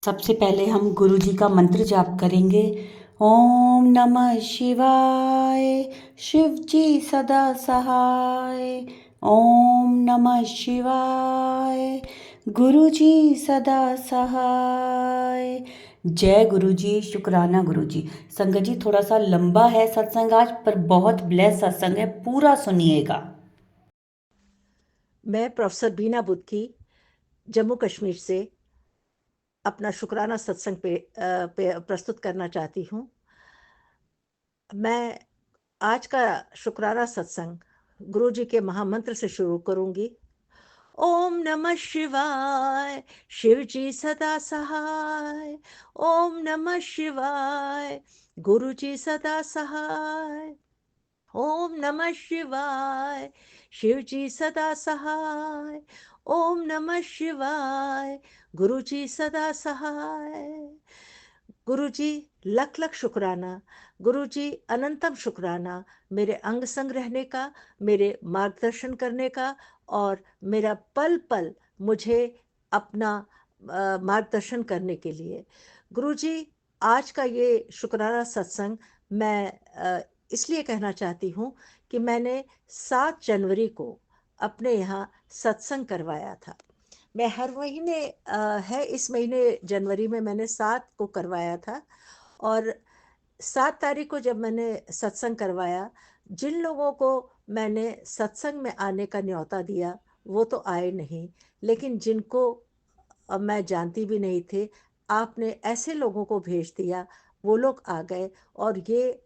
सबसे पहले हम गुरु जी का मंत्र जाप करेंगे। ओम नमः शिवाय, शिव जी सदा सहाय। ओम नमः शिवाय, गुरु जी सदा सहाय। जय गुरु जी, शुक्राना गुरु जी। संगत जी, थोड़ा सा लंबा है सत्संग आज, पर बहुत ब्लेस सत्संग है, पूरा सुनिएगा। मैं प्रोफेसर बीना बुद्की जम्मू कश्मीर से अपना शुक्राना सत्संग पे प्रस्तुत करना चाहती हूँ। मैं आज का शुक्राना सत्संग गुरु जी के महामंत्र से शुरू करूंगी। ओम नमः शिवाय, शिव जी सदा सहाय। ओम नमः शिवाय, गुरु जी सदा सहाय। ओम नमः शिवाय, शिव जी सदा सहाय। ओम नमः शिवाय, गुरु जी सदा सहाय। गुरु जी लख लख शुक्राना, गुरु जी अनंतम शुक्राना, मेरे अंग संग रहने का, मेरे मार्गदर्शन करने का और मेरा पल पल मुझे अपना मार्गदर्शन करने के लिए। गुरु जी, आज का ये शुक्राना सत्संग मैं इसलिए कहना चाहती हूँ कि मैंने 7 जनवरी को अपने यहाँ सत्संग करवाया था। मैं हर महीने है इस महीने जनवरी में मैंने 7 को करवाया था। और 7 तारीख को जब मैंने सत्संग करवाया, जिन लोगों को मैंने सत्संग में आने का न्योता दिया वो तो आए नहीं, लेकिन जिनको मैं जानती भी नहीं थी, आपने ऐसे लोगों को भेज दिया, वो लोग आ गए। और ये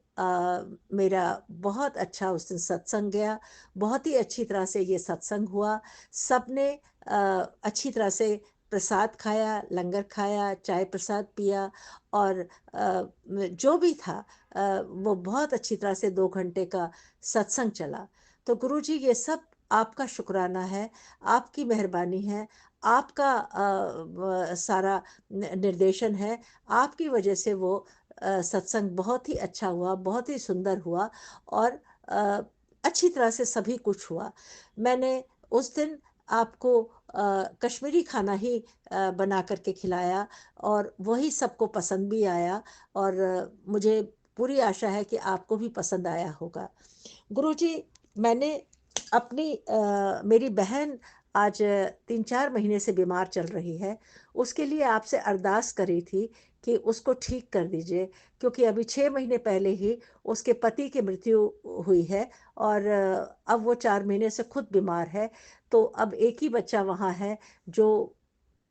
मेरा बहुत अच्छा उस दिन सत्संग गया। बहुत ही अच्छी तरह से ये सत्संग हुआ। सबने अच्छी तरह से प्रसाद खाया, लंगर खाया, चाय प्रसाद पिया और जो भी था वो बहुत अच्छी तरह से 2 घंटे का सत्संग चला। तो गुरु जी, ये सब आपका शुक्राना है, आपकी मेहरबानी है, आपका सारा निर्देशन है। आपकी वजह से वो सत्संग बहुत ही अच्छा हुआ, बहुत ही सुंदर हुआ और अ, अच्छी तरह से सभी कुछ हुआ। मैंने उस दिन आपको कश्मीरी खाना ही बना करके खिलाया और वही सबको पसंद भी आया और मुझे पूरी आशा है कि आपको भी पसंद आया होगा। गुरुजी, मैंने मेरी बहन आज 3-4 महीने से बीमार चल रही है। उसके लिए आपसे अरदास करी थी कि उसको ठीक कर दीजिए, क्योंकि अभी 6 महीने पहले ही उसके पति की मृत्यु हुई है और अब वो 4 महीने से खुद बीमार है। तो अब एक ही बच्चा वहाँ है जो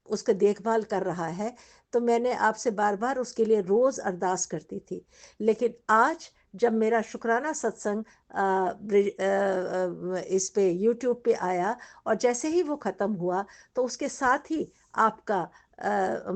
उसका देखभाल कर रहा है। तो मैंने आपसे बार बार उसके लिए रोज अरदास करती थी। लेकिन आज जब मेरा शुक्राना सत्संग इस पे यूट्यूब पे आया और जैसे ही वो ख़त्म हुआ तो उसके साथ ही आपका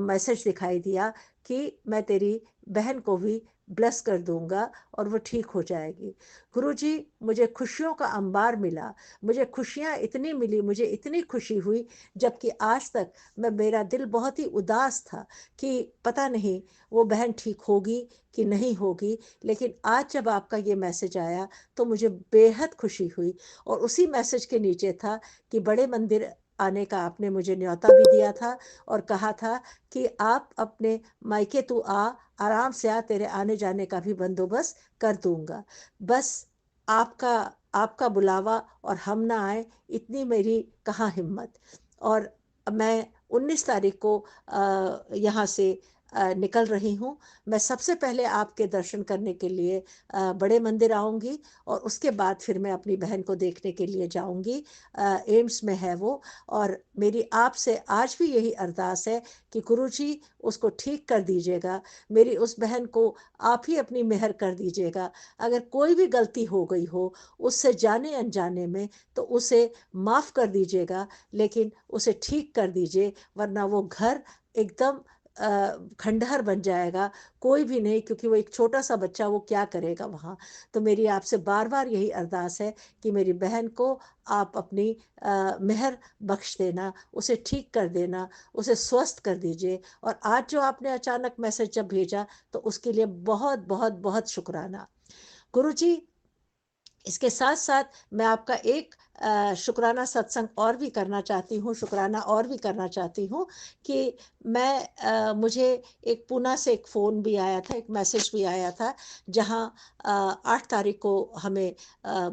मैसेज दिखाई दिया कि मैं तेरी बहन को भी ब्लेस कर दूंगा और वो ठीक हो जाएगी। गुरुजी, मुझे खुशियों का अंबार मिला, मुझे खुशियाँ इतनी मिली, मुझे इतनी खुशी हुई, जबकि आज तक मेरा दिल बहुत ही उदास था कि पता नहीं वो बहन ठीक होगी कि नहीं होगी। लेकिन आज जब आपका ये मैसेज आया तो मुझे बेहद खुशी हुई और उसी मैसेज के नीचे था कि बड़े मंदिर आने का आपने मुझे न्योता भी दिया था और कहा था कि आप अपने मायके तू आ, आराम से आ, तेरे आने जाने का भी बंदोबस्त कर दूंगा। बस आपका आपका बुलावा और हम ना आए, इतनी मेरी कहाँ हिम्मत। और मैं 19 तारीख को यहाँ से निकल रही हूँ। मैं सबसे पहले आपके दर्शन करने के लिए बड़े मंदिर आऊँगी और उसके बाद फिर मैं अपनी बहन को देखने के लिए जाऊँगी। एम्स में है वो। और मेरी आपसे आज भी यही अरदास है कि गुरुजी उसको ठीक कर दीजिएगा। मेरी उस बहन को आप ही अपनी मेहर कर दीजिएगा। अगर कोई भी गलती हो गई हो उससे जाने अनजाने में, तो उसे माफ़ कर दीजिएगा, लेकिन उसे ठीक कर दीजिए, वरना वो घर एकदम खंडहर बन जाएगा। कोई भी नहीं, क्योंकि वो एक छोटा सा बच्चा, वो क्या करेगा वहाँ। तो मेरी आपसे बार बार यही अरदास है कि मेरी बहन को आप अपनी मेहर बख्श देना, उसे ठीक कर देना, उसे स्वस्थ कर दीजिए। और आज जो आपने अचानक मैसेज जब भेजा तो उसके लिए बहुत बहुत बहुत शुक्राना। गुरु जी, इसके साथ साथ मैं आपका एक शुक्राना सत्संग और भी करना चाहती हूँ, शुक्राना और भी करना चाहती हूँ कि मुझे एक पूना से एक फ़ोन भी आया था, एक मैसेज भी आया था, जहाँ 8 तारीख को हमें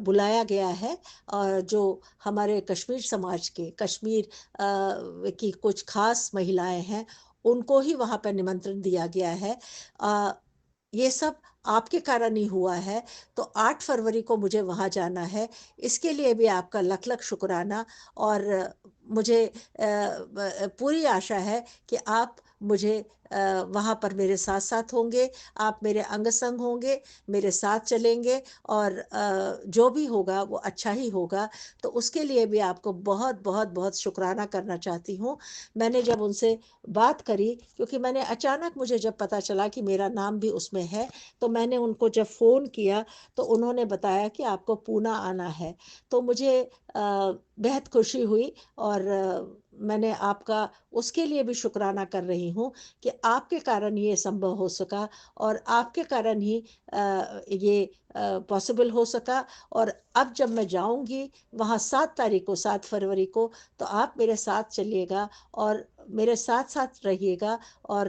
बुलाया गया है, और जो हमारे कश्मीर समाज के, कश्मीर की कुछ ख़ास महिलाएँ हैं, उनको ही वहाँ पे निमंत्रण दिया गया है। अ, ये सब आपके कारण ही हुआ है, तो 8 फरवरी को मुझे वहाँ जाना है। इसके लिए भी आपका लख-लख शुक्राना, और मुझे पूरी आशा है कि आप मुझे वहाँ पर मेरे साथ-साथ होंगे, आप मेरे अंग-संग होंगे, मेरे साथ चलेंगे, और जो भी होगा वो अच्छा ही होगा। तो उसके लिए भी आपको बहुत-बहुत बहुत शुक्राना करना चाहती हूँ। मैंने जब उनसे बात करी, क्योंकि मैंने अचानक, मुझे जब पता चला कि मेरा नाम भी उसमें है, तो मैंने उनको जब फ़ोन किया, तो उन्होंने बताया कि आपको पूना आना है। तो मुझे बेहद खुशी हुई, और मैंने आपका उसके लिए भी शुक्राना कर रही हूँ कि आपके कारण ये संभव हो सका, और आपके कारण ही ये पॉसिबल हो सका। और अब जब मैं जाऊँगी वहाँ 7 तारीख को, 7 फरवरी को, तो आप मेरे साथ चलिएगा और मेरे साथ-साथ रहिएगा, और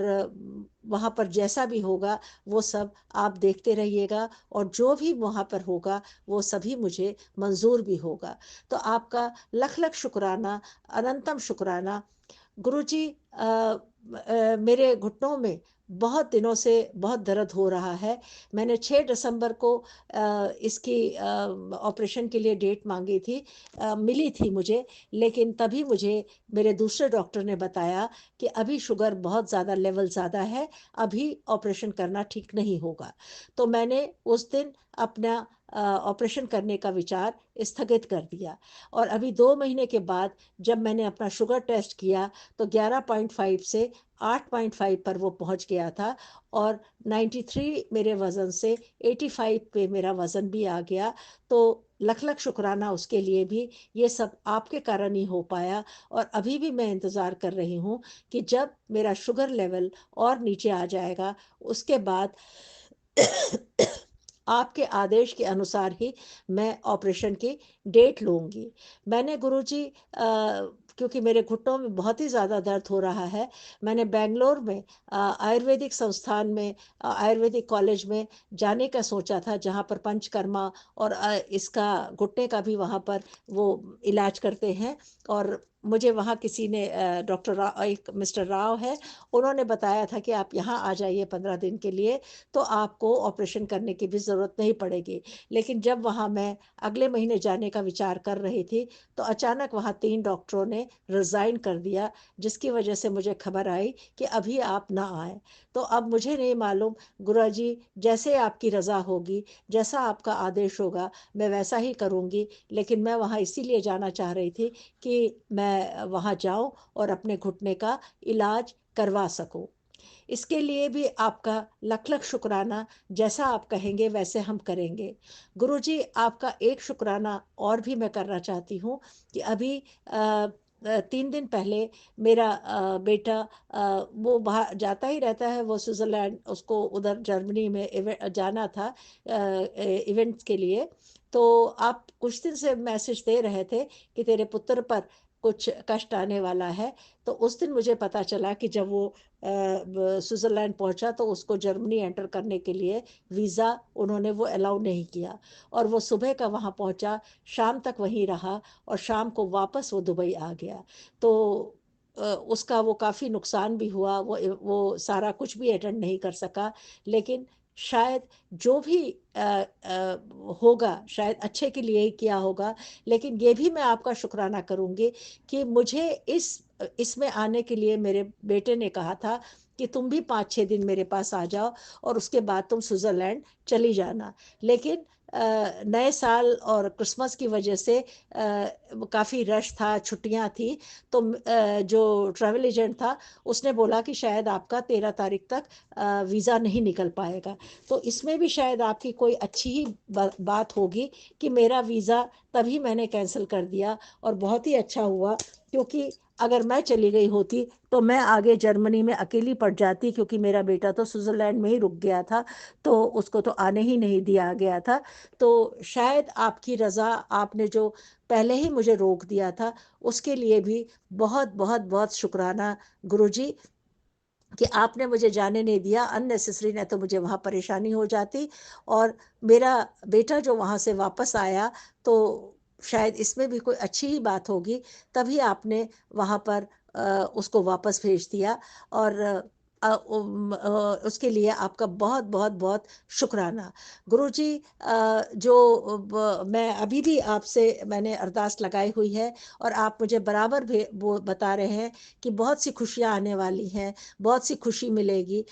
वहाँ पर जैसा भी होगा वो सब आप देखते रहिएगा, और जो भी वहाँ पर होगा वो सभी मुझे मंज़ूर भी होगा। तो आपका लख-लख शुक्राना, अनंतम शुक्राना। गुरुजी, मेरे घुटनों में बहुत दिनों से बहुत दर्द हो रहा है। मैंने 6 दिसंबर को इसकी ऑपरेशन के लिए डेट माँगी थी, मिली थी मुझे, लेकिन तभी मुझे मेरे दूसरे डॉक्टर ने बताया कि अभी शुगर बहुत ज़्यादा, लेवल ज़्यादा है, अभी ऑपरेशन करना ठीक नहीं होगा। तो मैंने उस दिन अपना ऑपरेशन करने का विचार स्थगित कर दिया, और अभी 2 महीने के बाद जब मैंने अपना शुगर टेस्ट किया, तो 11.5 से 8.5 पर वो पहुंच गया था, और 93 मेरे वज़न से 85 पे मेरा वज़न भी आ गया। तो लख-लख शुक्राना उसके लिए भी, ये सब आपके कारण ही हो पाया। और अभी भी मैं इंतज़ार कर रही हूँ कि जब मेरा शुगर लेवल और नीचे आ जाएगा, उसके बाद आपके आदेश के अनुसार ही मैं ऑपरेशन की डेट लूँगी। मैंने गुरुजी, क्योंकि मेरे घुटनों में बहुत ही ज़्यादा दर्द हो रहा है, मैंने बैंगलोर में आयुर्वेदिक संस्थान में, आयुर्वेदिक कॉलेज में जाने का सोचा था, जहाँ पर पंचकर्मा और इसका घुटने का भी वहाँ पर वो इलाज करते हैं। और मुझे वहाँ किसी ने, डॉक्टर राव, एक मिस्टर राव है, उन्होंने बताया था कि आप यहाँ आ जाइए 15 दिन के लिए, तो आपको ऑपरेशन करने की भी ज़रूरत नहीं पड़ेगी। लेकिन जब वहाँ मैं अगले महीने जाने का विचार कर रही थी, तो अचानक वहाँ 3 डॉक्टरों ने रिज़ाइन कर दिया, जिसकी वजह से मुझे खबर आई कि अभी आप ना आएँ। तो अब मुझे नहीं मालूम, गुरुजी, जैसे आपकी रज़ा होगी, जैसा आपका आदेश होगा, मैं वैसा ही करूँगी। लेकिन मैं वहाँ इसीलिए जाना चाह रही थी कि मैं वहाँ जाऊँ और अपने घुटने का इलाज करवा सकूँ। इसके लिए भी आपका लख-लख शुक्राना, जैसा आप कहेंगे वैसे हम करेंगे। गुरुजी, आपका एक शुक्राना और भी मैं करना चाहती हूँ कि अभी 3 दिन पहले मेरा बेटा, वो बाहर जाता ही रहता है, वो स्विट्ज़रलैंड, उसको उधर जर्मनी में जाना था इवेंट्स के लिए। तो आप कुछ दिन से मैसेज दे रहे थे कि तेरे पुत्र पर कुछ कष्ट आने वाला है। तो उस दिन मुझे पता चला कि जब वो स्विट्ज़रलैंड पहुंचा, तो उसको जर्मनी एंटर करने के लिए वीज़ा उन्होंने वो अलाउ नहीं किया, और वो सुबह का वहाँ पहुंचा, शाम तक वहीं रहा, और शाम को वापस वो दुबई आ गया। तो उसका वो काफ़ी नुकसान भी हुआ, वो सारा कुछ भी अटेंड नहीं कर सका। लेकिन शायद जो भी होगा, शायद अच्छे के लिए ही किया होगा। लेकिन ये भी मैं आपका शुक्राना करूँगी कि मुझे इसमें आने के लिए मेरे बेटे ने कहा था कि तुम भी 5-6 दिन मेरे पास आ जाओ, और उसके बाद तुम स्विट्ज़रलैंड चली जाना। लेकिन नए साल और क्रिसमस की वजह से काफ़ी रश था, छुट्टियां थी। तो जो ट्रैवल एजेंट था, उसने बोला कि शायद आपका 13 तारीख तक वीज़ा नहीं निकल पाएगा। तो इसमें भी शायद आपकी कोई अच्छी ही बात होगी कि मेरा वीज़ा तभी मैंने कैंसिल कर दिया, और बहुत ही अच्छा हुआ क्योंकि अगर मैं चली गई होती तो मैं आगे जर्मनी में अकेली पड़ जाती, क्योंकि मेरा बेटा तो स्विट्जरलैंड में ही रुक गया था, तो उसको तो आने ही नहीं दिया गया था। तो शायद आपकी रज़ा, आपने जो पहले ही मुझे रोक दिया था, उसके लिए भी बहुत बहुत बहुत शुक्राना गुरुजी, कि आपने मुझे जाने नहीं दिया। अननेसेसरी, नहीं तो मुझे वहाँ परेशानी हो जाती। और मेरा बेटा जो वहाँ से वापस आया, तो शायद इसमें भी कोई अच्छी ही बात होगी, तभी आपने वहाँ पर उसको वापस भेज दिया। और उसके लिए आपका बहुत बहुत बहुत शुक्राना गुरुजी। जो मैं अभी भी आपसे मैंने अरदास लगाई हुई है, और आप मुझे बराबर वो बता रहे हैं कि बहुत सी खुशियाँ आने वाली हैं, बहुत सी खुशी मिलेगी।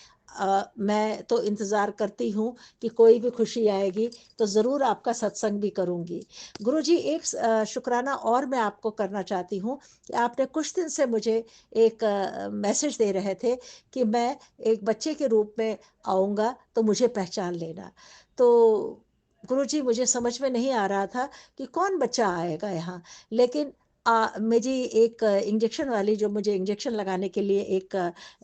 मैं तो इंतज़ार करती हूँ कि कोई भी खुशी आएगी तो ज़रूर आपका सत्संग भी करूँगी। गुरुजी, एक शुक्राना और मैं आपको करना चाहती हूँ कि आपने कुछ दिन से मुझे एक मैसेज दे रहे थे कि मैं एक बच्चे के रूप में आऊँगा तो मुझे पहचान लेना। तो गुरुजी, मुझे समझ में नहीं आ रहा था कि कौन बच्चा आएगा यहाँ। लेकिन मेरी एक इंजेक्शन वाली, जो मुझे इंजेक्शन लगाने के लिए एक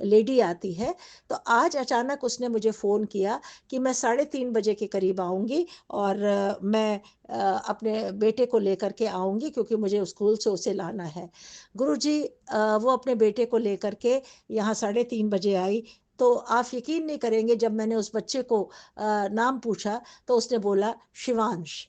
लेडी आती है, तो आज अचानक उसने मुझे फ़ोन किया कि मैं 3:30 बजे के करीब आऊँगी, और मैं अपने बेटे को लेकर के आऊँगी, क्योंकि मुझे स्कूल से उसे लाना है। गुरुजी, वो अपने बेटे को लेकर के यहाँ 3:30 बजे आई। तो आप यकीन नहीं करेंगे, जब मैंने उस बच्चे को नाम पूछा तो उसने बोला शिवांश।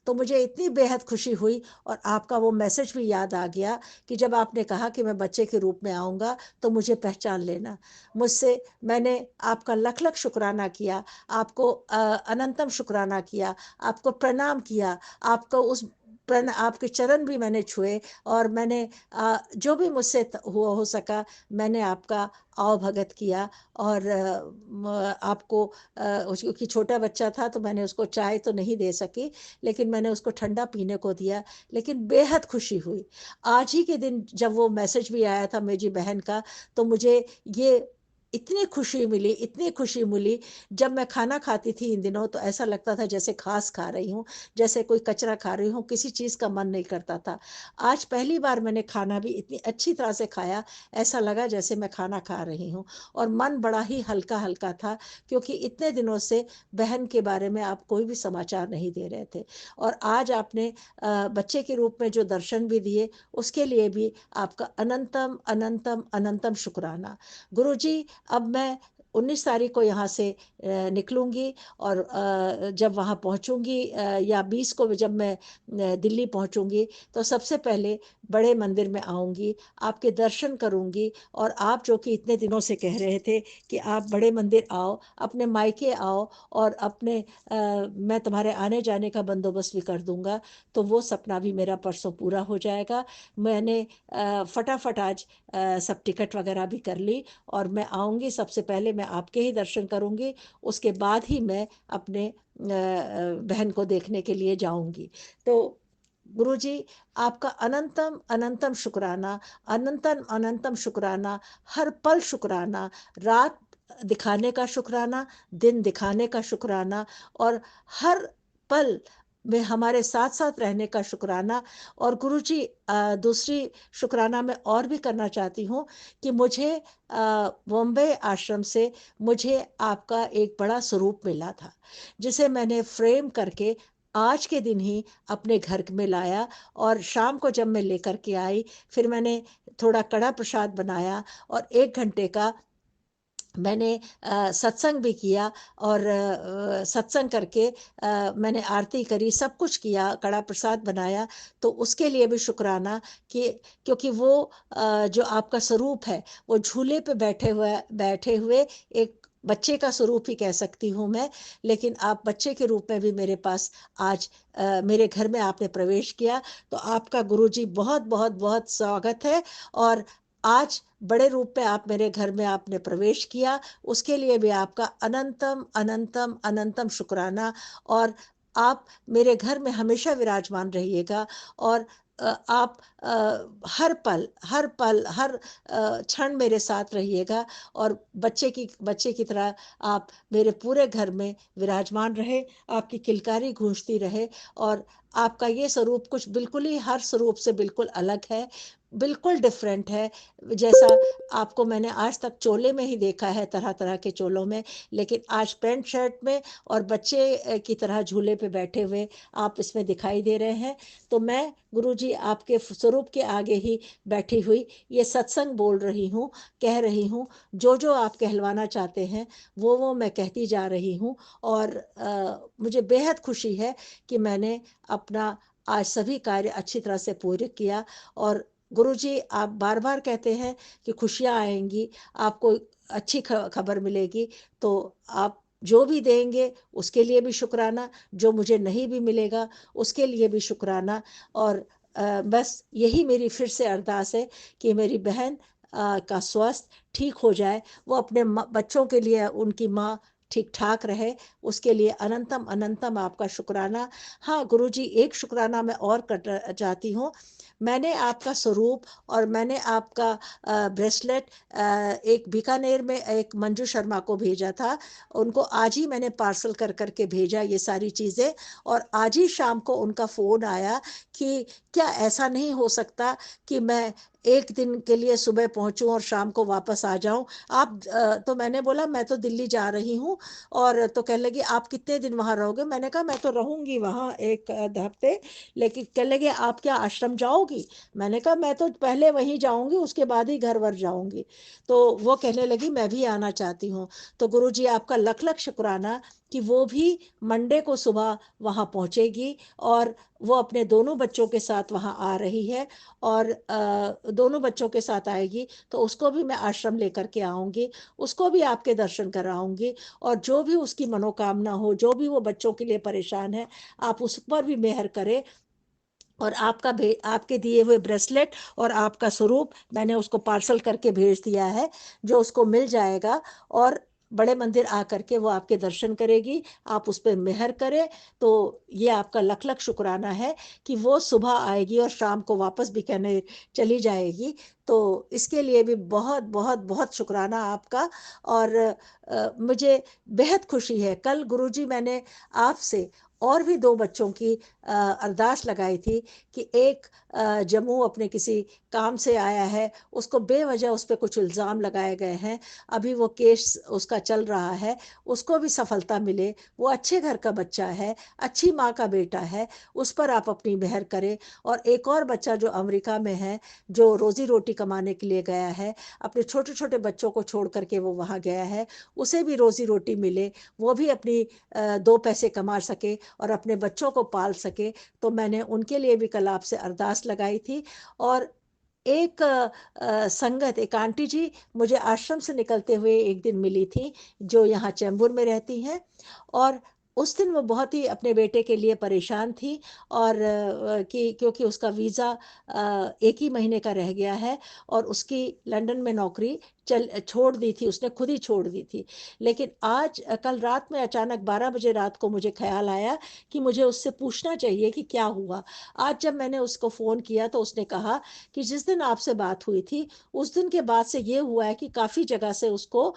तो मुझे इतनी बेहद खुशी हुई, और आपका वो मैसेज भी याद आ गया कि जब आपने कहा कि मैं बच्चे के रूप में आऊँगा तो मुझे पहचान लेना। मुझसे मैंने आपका लख लख शुक्राना किया, आपको अनंतम शुक्राना किया, आपको प्रणाम किया, आपको उस आपके चरण भी मैंने छुए, और मैंने जो भी मुझसे हुआ हो सका, मैंने आपका आव भगत किया। और आपको क्योंकि छोटा बच्चा था तो मैंने उसको चाय तो नहीं दे सकी, लेकिन मैंने उसको ठंडा पीने को दिया। लेकिन बेहद खुशी हुई आज ही के दिन, जब वो मैसेज भी आया था मेरी बहन का, तो मुझे ये इतनी खुशी मिली, इतनी खुशी मिली। जब मैं खाना खाती थी इन दिनों, तो ऐसा लगता था जैसे घास खा रही हूँ, जैसे कोई कचरा खा रही हूँ, किसी चीज़ का मन नहीं करता था। आज पहली बार मैंने खाना भी इतनी अच्छी तरह से खाया, ऐसा लगा जैसे मैं खाना खा रही हूँ, और मन बड़ा ही हल्का हल्का था, क्योंकि इतने दिनों से बहन के बारे में आप कोई भी समाचार नहीं दे रहे थे। और आज आपने बच्चे के रूप में जो दर्शन भी दिए, उसके लिए भी आपका अनंतम अनंतम अनंतम शुक्राना। गुरुजी, अब मैं 19 तारीख को यहाँ से निकलूँगी, और जब वहाँ पहुँचूँगी, या 20 को जब मैं दिल्ली पहुँचूँगी, तो सबसे पहले बड़े मंदिर में आऊँगी, आपके दर्शन करूँगी। और आप जो कि इतने दिनों से कह रहे थे कि आप बड़े मंदिर आओ, अपने मायके आओ, और अपने मैं तुम्हारे आने जाने का बंदोबस्त भी कर दूँगा, तो वो सपना भी मेरा परसों पूरा हो जाएगा। मैंने फटाफट आज सब टिकट वगैरह भी कर ली, और मैं आऊँगी, सबसे पहले मैं आपके ही दर्शन करूँगी, उसके बाद ही मैं अपने बहन को देखने के लिए जाऊँगी। तो गुरुजी, आपका अनंतम अनंतम शुक्राना, अनंतम अनंतम शुक्राना, हर पल शुक्राना, रात दिखाने का शुक्राना, दिन दिखाने का शुक्राना, और हर पल में हमारे साथ साथ रहने का शुक्राना। और गुरुजी, दूसरी शुक्राना मैं और भी करना चाहती हूँ कि मुझे बॉम्बे आश्रम से मुझे आपका एक बड़ा स्वरूप मिला था, जिसे मैंने फ्रेम करके आज के दिन ही अपने घर में लाया। और शाम को जब मैं लेकर के आई, फिर मैंने थोड़ा कड़ा प्रसाद बनाया, और 1 घंटे का मैंने सत्संग भी किया, और सत्संग करके मैंने आरती करी, सब कुछ किया, कड़ा प्रसाद बनाया। तो उसके लिए भी शुक्राना, कि क्योंकि वो जो आपका स्वरूप है, वो झूले पे बैठे हुए एक बच्चे का स्वरूप ही कह सकती हूँ मैं। लेकिन आप बच्चे के रूप में भी मेरे पास आज मेरे घर में आपने प्रवेश किया, तो आपका गुरुजी बहुत बहुत बहुत स्वागत है। और आज बड़े रूप में आप मेरे घर में आपने प्रवेश किया, उसके लिए भी आपका अनंतम अनंतम अनंतम शुक्राना। और आप मेरे घर में हमेशा विराजमान रहिएगा, और आप हर पल हर क्षण मेरे साथ रहिएगा, और बच्चे की तरह आप मेरे पूरे घर में विराजमान रहे, आपकी किलकारी गूंजती रहे। और आपका ये स्वरूप कुछ बिल्कुल ही हर स्वरूप से बिल्कुल अलग है। बिल्कुल डिफरेंट है। जैसा आपको मैंने आज तक चोले में ही देखा है, तरह तरह के चोलों में, लेकिन आज पैंट शर्ट में और बच्चे की तरह झूले पे बैठे हुए आप इसमें दिखाई दे रहे हैं। तो मैं गुरुजी आपके स्वरूप के आगे ही बैठी हुई ये सत्संग बोल रही हूँ, कह रही हूँ। जो आप कहलवाना चाहते हैं वो मैं कहती जा रही हूँ। और मुझे बेहद खुशी है कि मैंने अपना आज सभी कार्य अच्छी तरह से पूरे किया। और गुरुजी आप बार बार कहते हैं कि खुशियाँ आएंगी, आपको अच्छी खबर मिलेगी। तो आप जो भी देंगे उसके लिए भी शुक्राना, जो मुझे नहीं भी मिलेगा उसके लिए भी शुक्राना। और बस यही मेरी फिर से अरदास है कि मेरी बहन का स्वास्थ्य ठीक हो जाए, वो अपने बच्चों के लिए उनकी माँ ठीक ठाक रहे, उसके लिए अनंतम अनंतम आपका शुक्राना। हाँ गुरुजी, एक शुक्राना मैं और कर चाहती हूँ। मैंने आपका स्वरूप और मैंने आपका ब्रेसलेट एक बीकानेर में एक मंजू शर्मा को भेजा था। उनको आज ही मैंने पार्सल कर करके भेजा ये सारी चीज़ें। और आज ही शाम को उनका फ़ोन आया कि क्या ऐसा नहीं हो सकता कि मैं एक दिन के लिए सुबह पहुंचूं और शाम को वापस आ जाऊं आप। तो मैंने बोला मैं तो दिल्ली जा रही हूं। और तो कहने लगी आप कितने दिन वहां रहोगे? मैंने कहा मैं तो रहूंगी वहां एक हफ्ते। लेकिन कहने लगे आप क्या आश्रम जाओगी? मैंने कहा मैं तो पहले वहीं जाऊंगी, उसके बाद ही घर वर जाऊंगी। तो वो कहने लगी मैं भी आना चाहती हूँ। तो गुरुजी आपका लख लख शुक्राना कि वो भी मंडे को सुबह वहां पहुंचेगी और वो अपने दोनों बच्चों के साथ वहां आ रही है। और दोनों बच्चों के साथ आएगी तो उसको भी मैं आश्रम लेकर के आऊंगी, उसको भी आपके दर्शन कराऊंगी। और जो भी उसकी मनोकामना हो, जो भी वो बच्चों के लिए परेशान है, आप उस पर भी मेहर करें। और आपके दिए हुए ब्रेसलेट और आपका स्वरूप मैंने उसको पार्सल करके भेज दिया है, जो उसको मिल जाएगा। और बड़े मंदिर आकर के वो आपके दर्शन करेगी, आप उस पर मेहर करें। तो ये आपका लख लख शुक्राना है कि वो सुबह आएगी और शाम को वापस बीकानेर चली जाएगी। तो इसके लिए भी बहुत बहुत बहुत शुक्राना आपका। और मुझे बेहद खुशी है, कल गुरुजी मैंने आपसे और भी दो बच्चों की अरदास लगाई थी कि एक जम्मू अपने किसी काम से आया है, उसको बेवजह उस पर कुछ इल्ज़ाम लगाए गए हैं, अभी वो केस उसका चल रहा है, उसको भी सफलता मिले। वो अच्छे घर का बच्चा है, अच्छी माँ का बेटा है, उस पर आप अपनी मेहर करें। और एक और बच्चा जो अमेरिका में है, जो रोज़ी रोटी कमाने के लिए गया है, अपने छोटे छोटे बच्चों को छोड़ करके वो वहाँ गया है, उसे भी रोज़ी रोटी मिले, वो भी अपनी दो पैसे कमा सके और अपने बच्चों को पाल सके। तो मैंने उनके लिए भी कल आपसे अरदास लगाई थी। और एक संगत, एक आंटी जी मुझे आश्रम से निकलते हुए एक दिन मिली थी, जो यहाँ चैम्बूर में रहती हैं। और उस दिन वो बहुत ही अपने बेटे के लिए परेशान थी। और कि क्योंकि उसका वीज़ा एक ही महीने का रह गया है और उसकी लंदन में नौकरी छोड़ दी थी, उसने खुद ही छोड़ दी थी। लेकिन आज कल रात में अचानक 12 बजे रात को मुझे ख्याल आया कि मुझे उससे पूछना चाहिए कि क्या हुआ। आज जब मैंने उसको फ़ोन किया तो उसने कहा कि जिस दिन आपसे बात हुई थी उस दिन के बाद से ये हुआ है कि काफ़ी जगह से उसको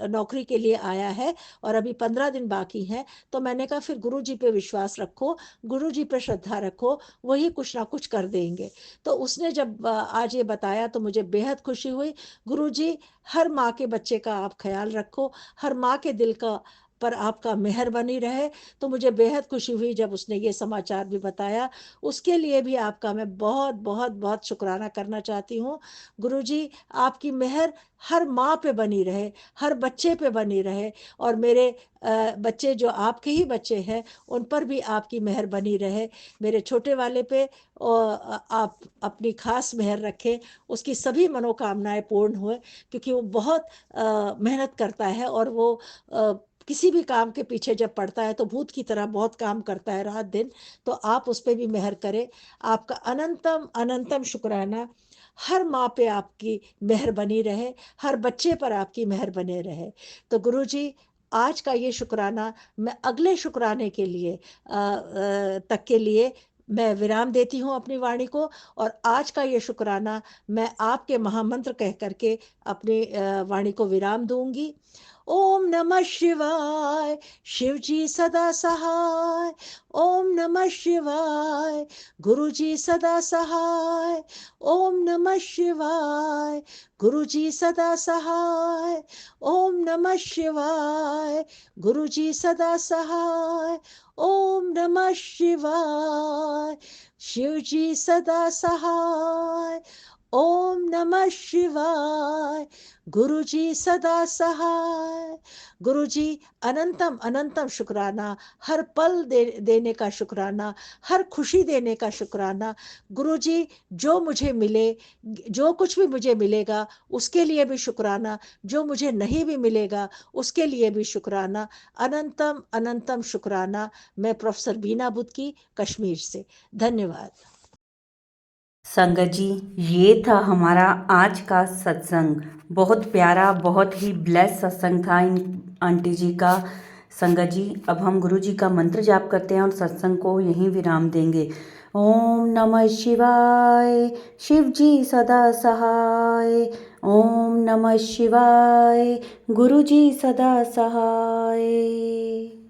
नौकरी के लिए आया है और अभी 15 दिन बाकी हैं। तो मैंने कहा फिर गुरु जी पे विश्वास रखो, गुरु जी पे श्रद्धा रखो, वही कुछ ना कुछ कर देंगे। तो उसने जब आज ये बताया तो मुझे बेहद खुशी हुई। गुरु जी, हर माँ के बच्चे का आप ख्याल रखो, हर माँ के दिल का पर आपका मेहर बनी रहे। तो मुझे बेहद खुशी हुई जब उसने ये समाचार भी बताया। उसके लिए भी आपका मैं बहुत बहुत बहुत शुक्राना करना चाहती हूँ। गुरुजी, आपकी मेहर हर माँ पे बनी रहे, हर बच्चे पे बनी रहे। और मेरे बच्चे जो आपके ही बच्चे हैं उन पर भी आपकी मेहर बनी रहे। मेरे छोटे वाले पे आप अपनी खास मेहर रखें, उसकी सभी मनोकामनाएं पूर्ण हुए, क्योंकि वो बहुत मेहनत करता है। और वो किसी भी काम के पीछे जब पड़ता है तो भूत की तरह बहुत काम करता है रात दिन। तो आप उस पर भी मेहर करें। आपका अनंतम अनंतम शुक्राना। हर माँ पे आपकी मेहर बनी रहे, हर बच्चे पर आपकी मेहर बने रहे। तो गुरु जी, आज का ये शुक्राना मैं अगले शुक्राने के लिए तक के लिए मैं विराम देती हूँ अपनी वाणी को। और आज का ये शुक्राना मैं आपके महामंत्र कह करके अपनी वाणी को विराम दूंगी। ओम नमः शिवाय शिव जी सदा सहाय। ओम नमः शिवाय गुरु जी सदा सहाय। ओम नमः शिवाय गुरु जी सदा सहाय। ओम नमः शिवाय गुरु जी सदा सहाय। ओम नमः शिवाय शिव जी सदा सहाय। ओम नमः शिवाय गुरु जी सदा सहाय। गुरु जी अनंतम अनंतम शुक्राना, हर पल देने का शुक्राना, हर खुशी देने का शुक्राना। गुरु जी जो मुझे मिले, जो कुछ भी मुझे मिलेगा उसके लिए भी शुक्राना, जो मुझे नहीं भी मिलेगा उसके लिए भी शुक्राना। अनंतम अनंतम शुक्राना। मैं प्रोफेसर बीना बुदकी, कश्मीर से। धन्यवाद। संगत जी, ये था हमारा आज का सत्संग। बहुत प्यारा, बहुत ही ब्लेस सत्संग था इन आंटी जी का। संगत जी, अब हम गुरु जी का मंत्र जाप करते हैं और सत्संग को यहीं विराम देंगे। ओम नमः शिवाय शिव जी सदा सहाय। ओम नमः शिवाय गुरु जी सदा सहाय।